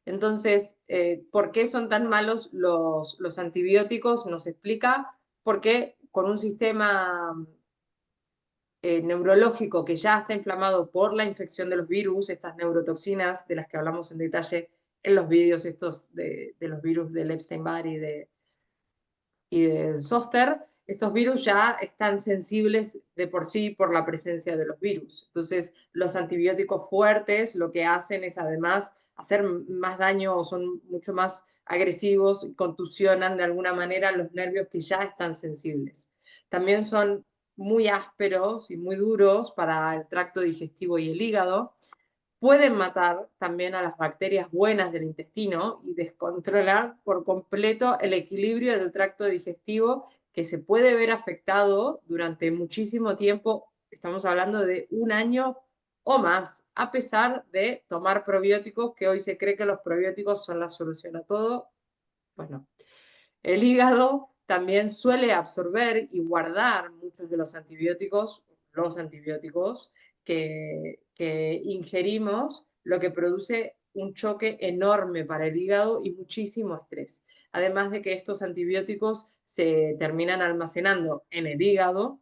Entonces, ¿por qué son tan malos los antibióticos? Nos explica porque con un sistema neurológico que ya está inflamado por la infección de los virus, estas neurotoxinas de las que hablamos en detalle en los vídeos estos de los virus del Epstein-Barr y de Zoster, estos virus ya están sensibles de por sí por la presencia de los virus. Entonces, los antibióticos fuertes lo que hacen es además hacer más daño o son mucho más agresivos y contusionan de alguna manera los nervios que ya están sensibles. También son muy ásperos y muy duros para el tracto digestivo y el hígado. Pueden matar también a las bacterias buenas del intestino y descontrolar por completo el equilibrio del tracto digestivo, que se puede ver afectado durante muchísimo tiempo. Estamos hablando de un año o más, a pesar de tomar probióticos, que hoy se cree que los probióticos son la solución a todo. Bueno, el hígado también suele absorber y guardar muchos de los antibióticos que ingerimos, lo que produce un choque enorme para el hígado y muchísimo estrés. Además de que estos antibióticos se terminan almacenando en el hígado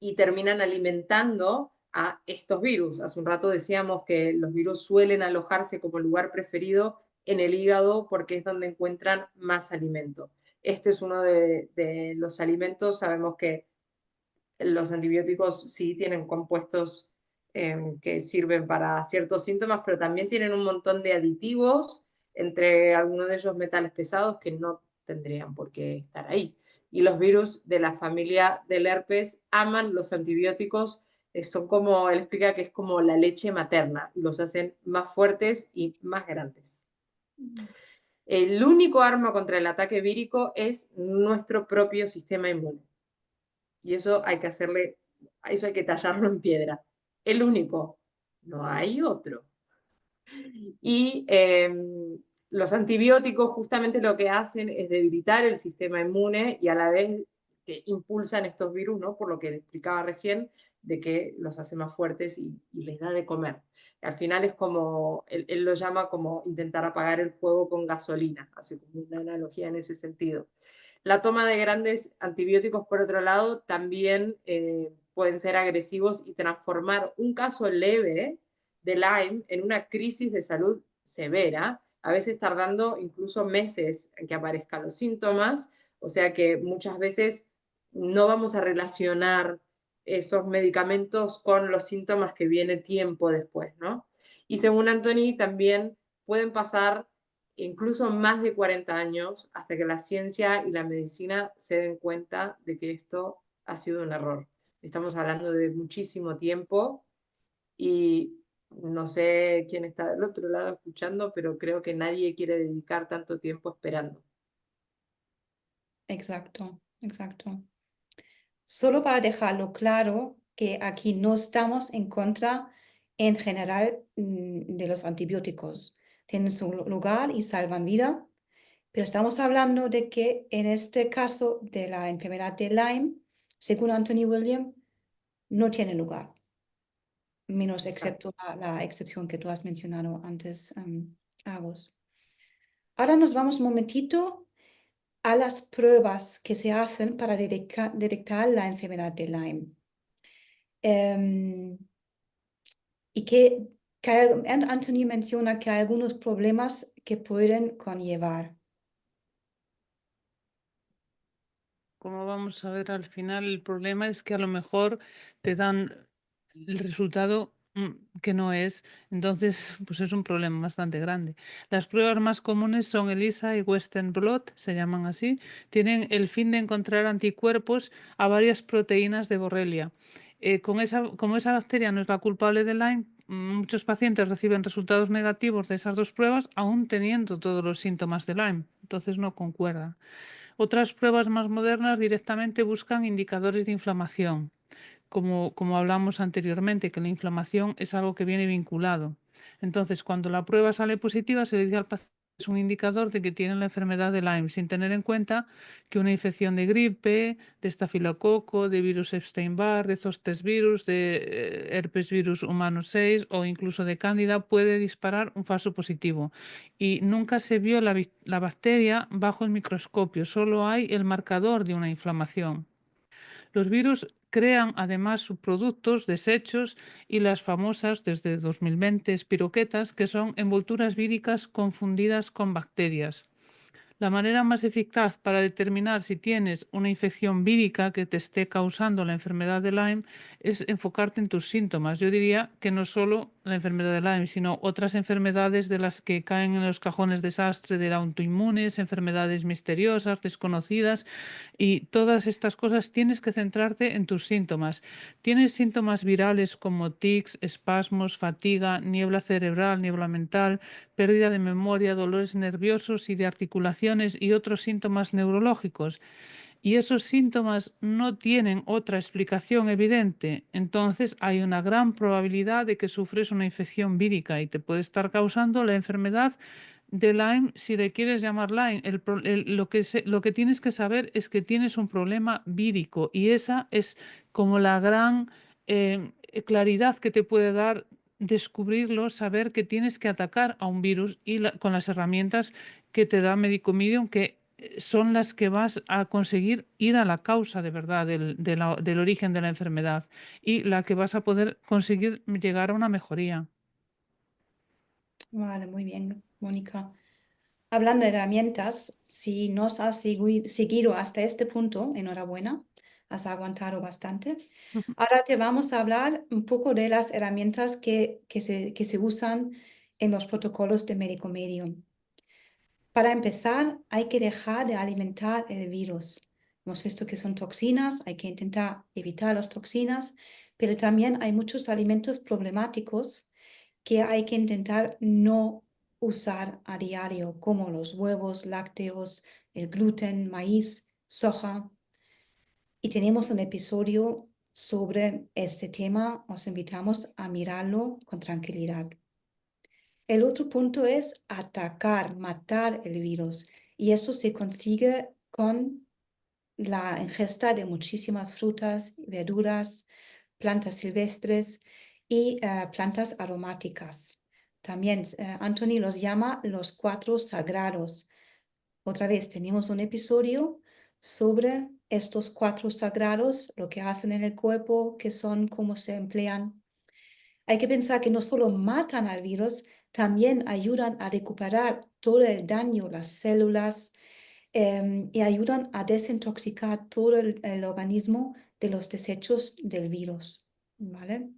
y terminan alimentando a estos virus. Hace un rato decíamos que los virus suelen alojarse como lugar preferido en el hígado porque es donde encuentran más alimento. Este es uno de los alimentos. Sabemos que los antibióticos sí tienen compuestos que sirven para ciertos síntomas, pero también tienen un montón de aditivos, entre algunos de ellos metales pesados que no tendrían por qué estar ahí. Y los virus de la familia del herpes aman los antibióticos, son como, él explica que es como la leche materna, los hacen más fuertes y más grandes. El único arma contra el ataque vírico es nuestro propio sistema inmune. Y eso hay que hacerle, eso hay que tallarlo en piedra. El único, no hay otro. Y los antibióticos justamente lo que hacen es debilitar el sistema inmune y a la vez que impulsan estos virus, ¿no? Por lo que le explicaba recién, de que los hace más fuertes y les da de comer. Al final es como, él lo llama como intentar apagar el fuego con gasolina, hace como una analogía en ese sentido. La toma de grandes antibióticos, por otro lado, también pueden ser agresivos y transformar un caso leve de Lyme en una crisis de salud severa, a veces tardando incluso meses en que aparezcan los síntomas, o sea que muchas veces no vamos a relacionar esos medicamentos con los síntomas que viene tiempo después, ¿no? Y según Anthony, también pueden pasar incluso más de 40 años hasta que la ciencia y la medicina se den cuenta de que esto ha sido un error. Estamos hablando de muchísimo tiempo y no sé quién está del otro lado escuchando, pero creo que nadie quiere dedicar tanto tiempo esperando. Exacto, exacto. Solo para dejarlo claro que aquí no estamos en contra en general de los antibióticos. Tienen su lugar y salvan vida, pero estamos hablando de que en este caso de la enfermedad de Lyme, según Anthony William, no tiene lugar, menos Exacto. excepto la excepción que tú has mencionado antes, Agus. Ahora nos vamos un momentito a las pruebas que se hacen para detectar la enfermedad de Lyme. Y Anthony menciona que hay algunos problemas que pueden conllevar. Como vamos a ver al final, el problema es que a lo mejor te dan el resultado que no es, entonces pues es un problema bastante grande. Las pruebas más comunes son ELISA y Western blot, se llaman así. Tienen el fin de encontrar anticuerpos a varias proteínas de Borrelia. Como esa bacteria no es la culpable de Lyme, muchos pacientes reciben resultados negativos de esas dos pruebas, aún teniendo todos los síntomas de Lyme, entonces no concuerda. Otras pruebas más modernas directamente buscan indicadores de inflamación, como hablamos anteriormente, que la inflamación es algo que viene vinculado. Entonces, cuando la prueba sale positiva, se le dice al paciente que es un indicador de que tiene la enfermedad de Lyme, sin tener en cuenta que una infección de gripe, de estafilococo, de virus Epstein-Barr, de Zoster virus, de herpes virus humano 6 o incluso de cándida puede disparar un falso positivo. Y nunca se vio la bacteria bajo el microscopio, solo hay el marcador de una inflamación. Los virus crean además subproductos, desechos y las famosas, desde 2020, espiroquetas, que son envolturas víricas confundidas con bacterias. La manera más eficaz para determinar si tienes una infección vírica que te esté causando la enfermedad de Lyme es enfocarte en tus síntomas. Yo diría que no solo la enfermedad de Lyme, sino otras enfermedades de las que caen en los cajones desastre de autoinmunes, enfermedades misteriosas, desconocidas, y todas estas cosas tienes que centrarte en tus síntomas. Tienes síntomas virales como tics, espasmos, fatiga, niebla cerebral, niebla mental, pérdida de memoria, dolores nerviosos y de articulaciones y otros síntomas neurológicos. Y esos síntomas no tienen otra explicación evidente, entonces hay una gran probabilidad de que sufres una infección vírica y te puede estar causando la enfermedad de Lyme, si le quieres llamar Lyme. Lo que tienes que saber es que tienes un problema vírico y esa es como la gran claridad que te puede dar descubrirlo, saber que tienes que atacar a un virus y con las herramientas que te da Medicomedium, que son las que vas a conseguir ir a la causa de verdad del origen de la enfermedad y la que vas a poder conseguir llegar a una mejoría. Vale, muy bien, Mónica. Hablando de herramientas, si nos has seguido hasta este punto, enhorabuena, has aguantado bastante. Ujú. Ahora te vamos a hablar un poco de las herramientas que se usan en los protocolos de Medicomedium. Para empezar, hay que dejar de alimentar el virus. Hemos visto que son toxinas, hay que intentar evitar las toxinas, pero también hay muchos alimentos problemáticos que hay que intentar no usar a diario, como los huevos, lácteos, el gluten, maíz, soja. Y tenemos un episodio sobre este tema, os invitamos a mirarlo con tranquilidad. El otro punto es atacar, matar el virus. Y eso se consigue con la ingesta de muchísimas frutas, verduras, plantas silvestres y plantas aromáticas. También Anthony los llama los 4 sagrados. Otra vez tenemos un episodio sobre estos 4 sagrados, lo que hacen en el cuerpo, qué son, cómo se emplean. Hay que pensar que no solo matan al virus, también ayudan a recuperar todo el daño, las células, y ayudan a desintoxicar todo el organismo de los desechos del virus, ¿vale?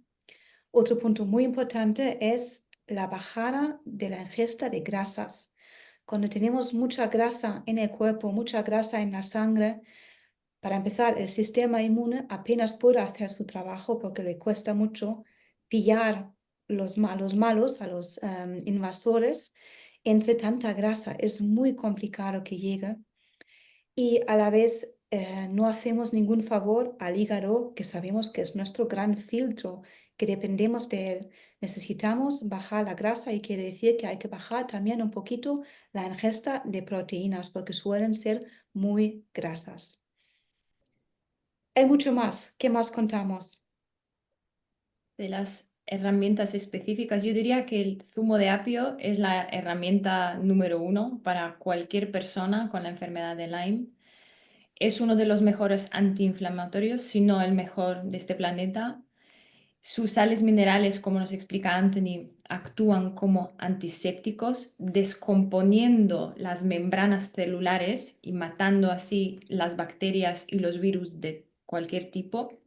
Otro punto muy importante es la bajada de la ingesta de grasas. Cuando tenemos mucha grasa en el cuerpo, mucha grasa en la sangre, para empezar, el sistema inmune apenas puede hacer su trabajo porque le cuesta mucho pillar los malos, a los invasores, entre tanta grasa. Es muy complicado que llegue y a la vez no hacemos ningún favor al hígado, que sabemos que es nuestro gran filtro, que dependemos de él. Necesitamos bajar la grasa y quiere decir que hay que bajar también un poquito la ingesta de proteínas porque suelen ser muy grasas. Hay mucho más. ¿Qué más contamos? De las herramientas específicas, yo diría que el zumo de apio es la herramienta número 1 para cualquier persona con la enfermedad de Lyme. Es uno de los mejores antiinflamatorios, si no el mejor de este planeta. Sus sales minerales, como nos explica Anthony, actúan como antisépticos, descomponiendo las membranas celulares y matando así las bacterias y los virus de cualquier tipo.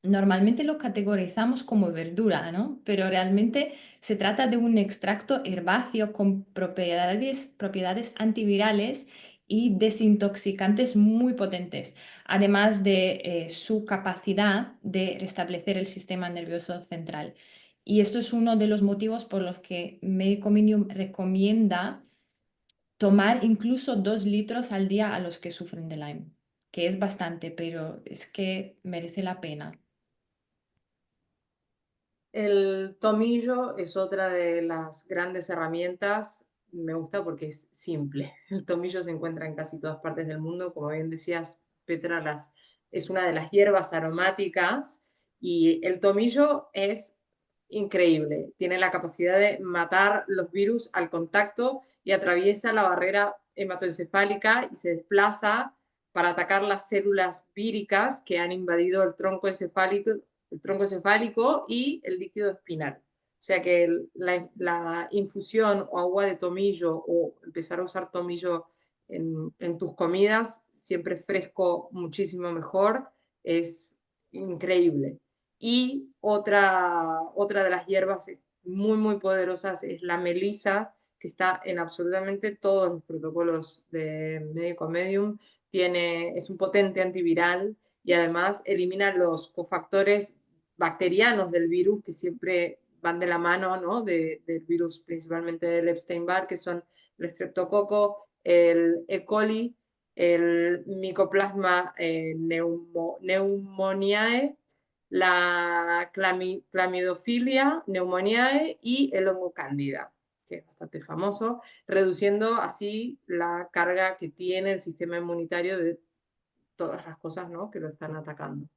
Normalmente lo categorizamos como verdura, ¿no? Pero realmente se trata de un extracto herbáceo con propiedades antivirales y desintoxicantes muy potentes, además de su capacidad de restablecer el sistema nervioso central. Y esto es uno de los motivos por los que Medicomedium recomienda tomar incluso 2 litros al día a los que sufren de Lyme, que es bastante, pero es que merece la pena. El tomillo es otra de las grandes herramientas. Me gusta porque es simple. El tomillo se encuentra en casi todas partes del mundo. Como bien decías, Petra, es una de las hierbas aromáticas y el tomillo es increíble. Tiene la capacidad de matar los virus al contacto y atraviesa la barrera hematoencefálica y se desplaza para atacar las células víricas que han invadido el tronco encefálico y el líquido espinal. O sea que la infusión o agua de tomillo o empezar a usar tomillo en tus comidas, siempre fresco, muchísimo mejor, es increíble. Y otra de las hierbas muy, muy poderosas es la melisa, que está en absolutamente todos los protocolos de Medicomedium. Es un potente antiviral y además elimina los cofactores bacterianos del virus que siempre van de la mano, ¿no? Del virus, principalmente del Epstein-Barr, que son el streptococo, el E. coli, el Mycoplasma pneumoniae, la clamidofilia pneumoniae y el hongo cándida, que es bastante famoso, reduciendo así la carga que tiene el sistema inmunitario de todas las cosas, ¿no?, que lo están atacando.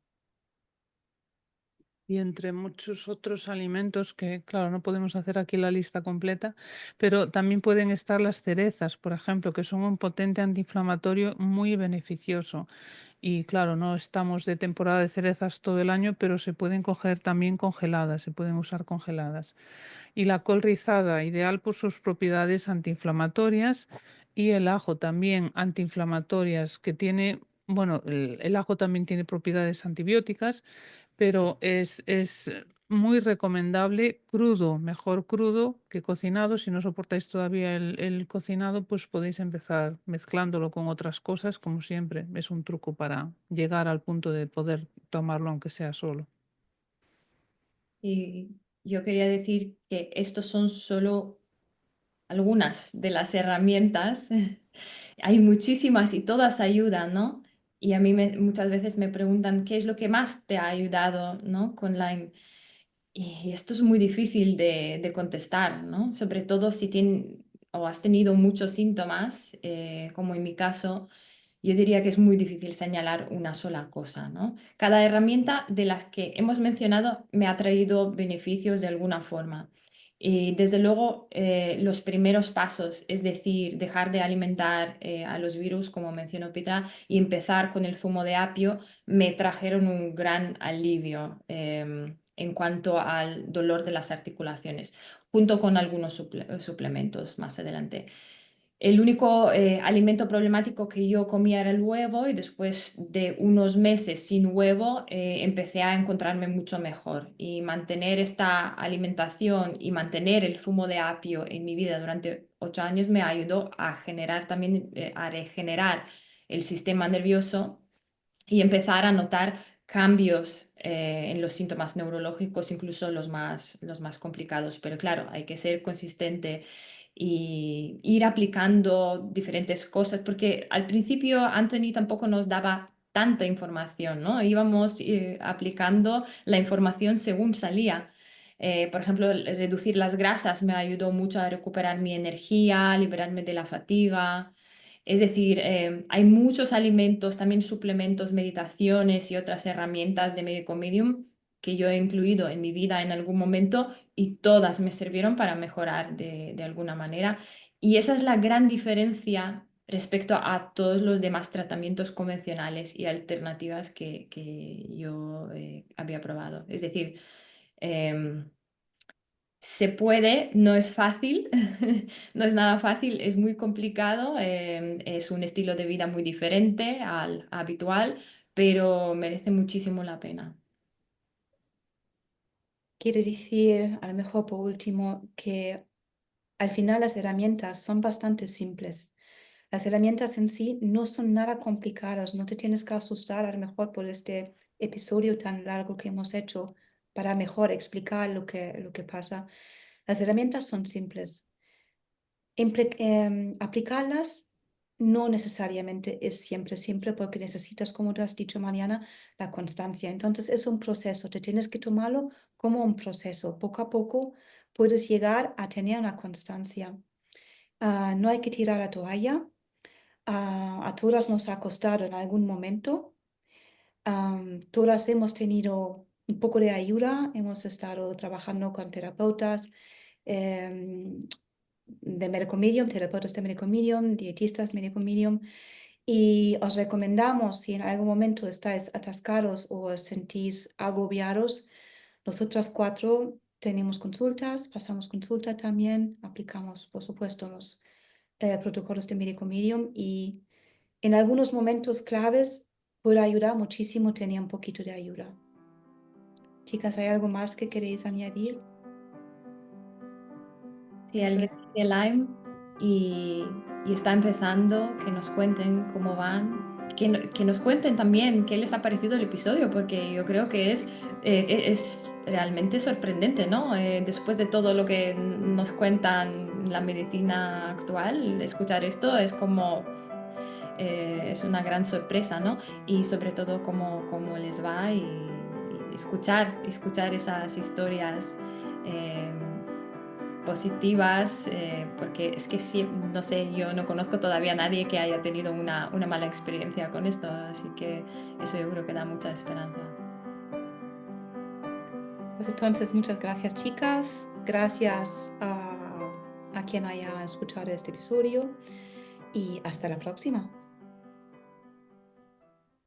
Y entre muchos otros alimentos que, claro, no podemos hacer aquí la lista completa, pero también pueden estar las cerezas, por ejemplo, que son un potente antiinflamatorio muy beneficioso. Y claro, no estamos de temporada de cerezas todo el año, pero se pueden coger también congeladas, se pueden usar congeladas. Y la col rizada, ideal por sus propiedades antiinflamatorias, y el ajo también antiinflamatorias, que tiene, bueno, el ajo también tiene propiedades antibióticas, pero es muy recomendable crudo, mejor crudo que cocinado. Si no soportáis todavía el cocinado, pues podéis empezar mezclándolo con otras cosas, como siempre. Es un truco para llegar al punto de poder tomarlo aunque sea solo. Y yo quería decir que estos son solo algunas de las herramientas. Hay muchísimas y todas ayudan, ¿no? Y a mí muchas veces me preguntan qué es lo que más te ha ayudado, ¿no? Con Lyme. Y esto es muy difícil de contestar, ¿no? Sobre todo si o has tenido muchos síntomas, como en mi caso, yo diría que es muy difícil señalar una sola cosa, ¿no? Cada herramienta de las que hemos mencionado me ha traído beneficios de alguna forma. Y desde luego, los primeros pasos, es decir, dejar de alimentar a los virus, como mencionó Petra, y empezar con el zumo de apio, me trajeron un gran alivio en cuanto al dolor de las articulaciones, junto con algunos suplementos más adelante. El único alimento problemático que yo comía era el huevo y después de unos meses sin huevo empecé a encontrarme mucho mejor y mantener esta alimentación y mantener el zumo de apio en mi vida durante 8 años me ayudó a generar también, a regenerar el sistema nervioso y empezar a notar cambios en los síntomas neurológicos, incluso los más complicados. Pero claro, hay que ser consistente y ir aplicando diferentes cosas, porque al principio Anthony tampoco nos daba tanta información, ¿no? Íbamos aplicando la información según salía. Por ejemplo, reducir las grasas me ayudó mucho a recuperar mi energía, liberarme de la fatiga. Es decir, hay muchos alimentos, también suplementos, meditaciones y otras herramientas de Medico Medium que yo he incluido en mi vida en algún momento y todas me sirvieron para mejorar de alguna manera. Y esa es la gran diferencia respecto a todos los demás tratamientos convencionales y alternativas que yo había probado. Es decir, em, se puede, no es fácil, no es nada fácil, es muy complicado, es un estilo de vida muy diferente al habitual, pero merece muchísimo la pena. Quiero decir, a lo mejor por último, que al final las herramientas son bastante simples. Las herramientas en sí no son nada complicadas, no te tienes que asustar a lo mejor por este episodio tan largo que hemos hecho para mejor explicar lo que pasa. Las herramientas son simples. Aplicarlas no necesariamente es siempre simple porque necesitas, como tú has dicho, Mariana, la constancia. Entonces es un proceso, te tienes que tomarlo como un proceso. Poco a poco puedes llegar a tener una constancia. No hay que tirar la toalla. A todas nos ha costado en algún momento. Todas hemos tenido un poco de ayuda, hemos estado trabajando con terapeutas em, de Medical Medium, terapeutas de Medical Medium, dietistas Medical Medium, y os recomendamos si en algún momento estáis atascados o os sentís agobiados, nosotras cuatro tenemos consultas, pasamos consulta también, aplicamos por supuesto los protocolos de Medical Medium y en algunos momentos claves puede ayudar muchísimo tener un poquito de ayuda. Chicas, ¿hay algo más que queréis añadir? Si alguien tiene Lyme y está empezando, que nos cuenten cómo van, que nos cuenten también qué les ha parecido el episodio, porque yo creo que es realmente sorprendente, ¿no? Después de todo lo que nos cuentan la medicina actual, escuchar esto es como es una gran sorpresa, ¿no? Y sobre todo cómo les va y escuchar esas historias positivas, porque es que sí, no sé, yo no conozco todavía a nadie que haya tenido una mala experiencia con esto, así que eso yo creo que da mucha esperanza. Pues entonces, muchas gracias, chicas. Gracias a quien haya escuchado este episodio y hasta la próxima.